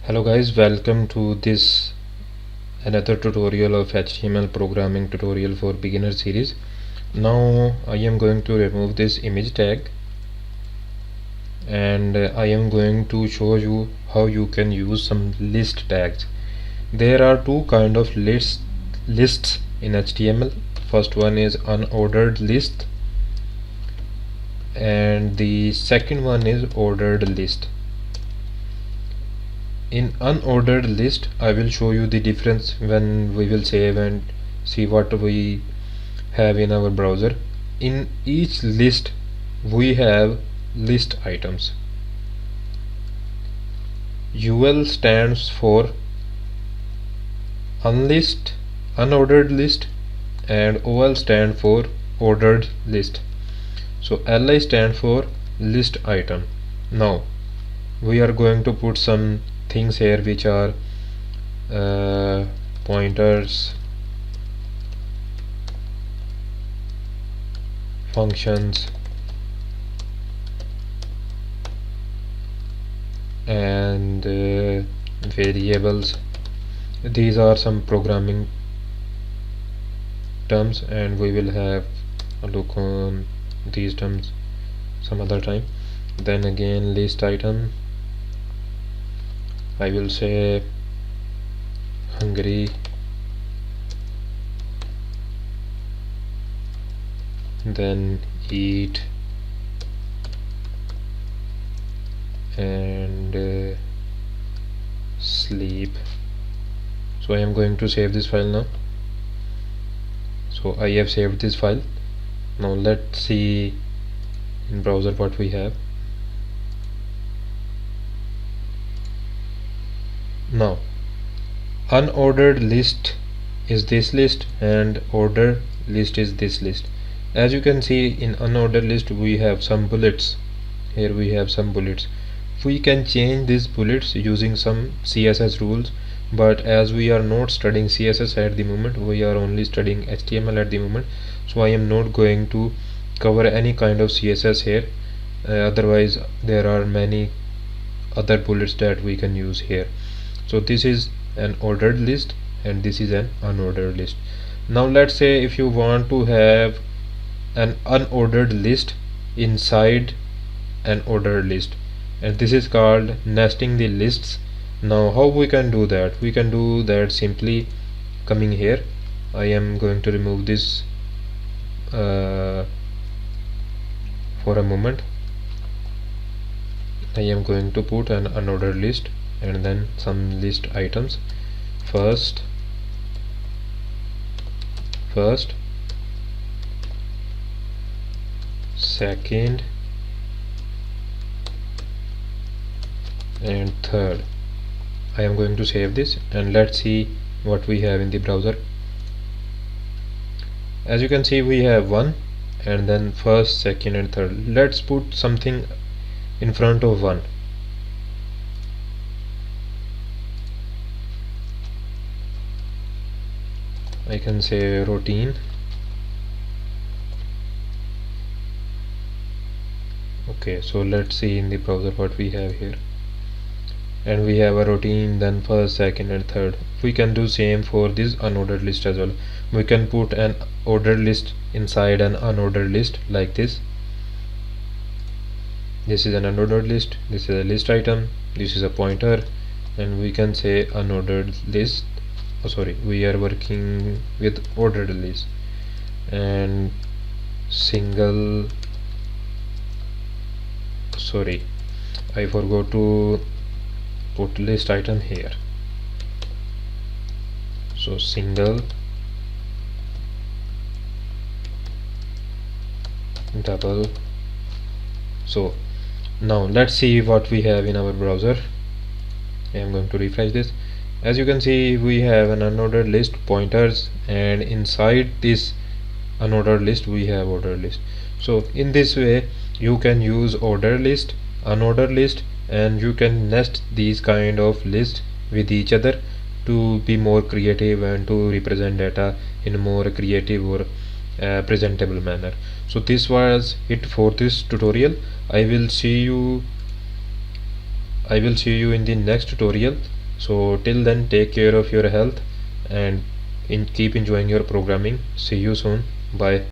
Hello guys, welcome to this another tutorial of HTML programming tutorial for beginner series. Now I am going to remove this image tag and I am going to show you how you can use some list tags. There are two kind of lists in HTML. First one is unordered list and the second one is ordered list. In unordered list I will show you the difference when we will save and see what we have in our browser. In each list we have list items. UL stands for unlist, unordered list, and OL stand for ordered list. So LI stand for list item. Now we are going to put some things here which are pointers, functions, and variables. These are some programming terms and we will have a look on these terms some other time. Then again list item, I will say hungry, then eat, and sleep. So I am going to save this file now. So I have saved this file. Now let's see in browser what we have. Now unordered list is this list and ordered list is this list. As you can see, in unordered list we have some bullets. Here we have some bullets. We can change these bullets using some CSS rules, but as we are not studying CSS at the moment, we are only studying HTML at the moment, so I am not going to cover any kind of CSS here. Otherwise there are many other bullets that we can use here. So this is an ordered list and this is an unordered list. Now let's say if you want to have an unordered list inside an ordered list, and this is called nesting the lists. Now how we can do that? We can do that simply coming here. I am going to remove this for a moment. I am going to put an unordered list and then some list items. First, second, and third. I am going to save this and let's see what we have in the browser. As you can see, we have 1 and then first, second, and third. Let's put something in front of 1. I can say routine. Okay, so let's see in the browser what we have here. And we have a routine, then first, second, and third. We can do same for this unordered list as well. We can put an ordered list inside an unordered list like this. This is an unordered list, this is a list item, this is a pointer, and we can say unordered list. Oh sorry, we are working with ordered list. And single, sorry, I forgot to put list item here. So single, double. So now let's see what we have in our browser. I am going to refresh this. As you can see, we have an unordered list, pointers, and inside this unordered list we have ordered list. So in this way you can use ordered list, unordered list, and you can nest these kind of lists with each other to be more creative and to represent data in a more creative or presentable manner. So this was it for this tutorial. I will see you in the next tutorial. So till then, take care of your health and keep enjoying your programming. See you soon. Bye.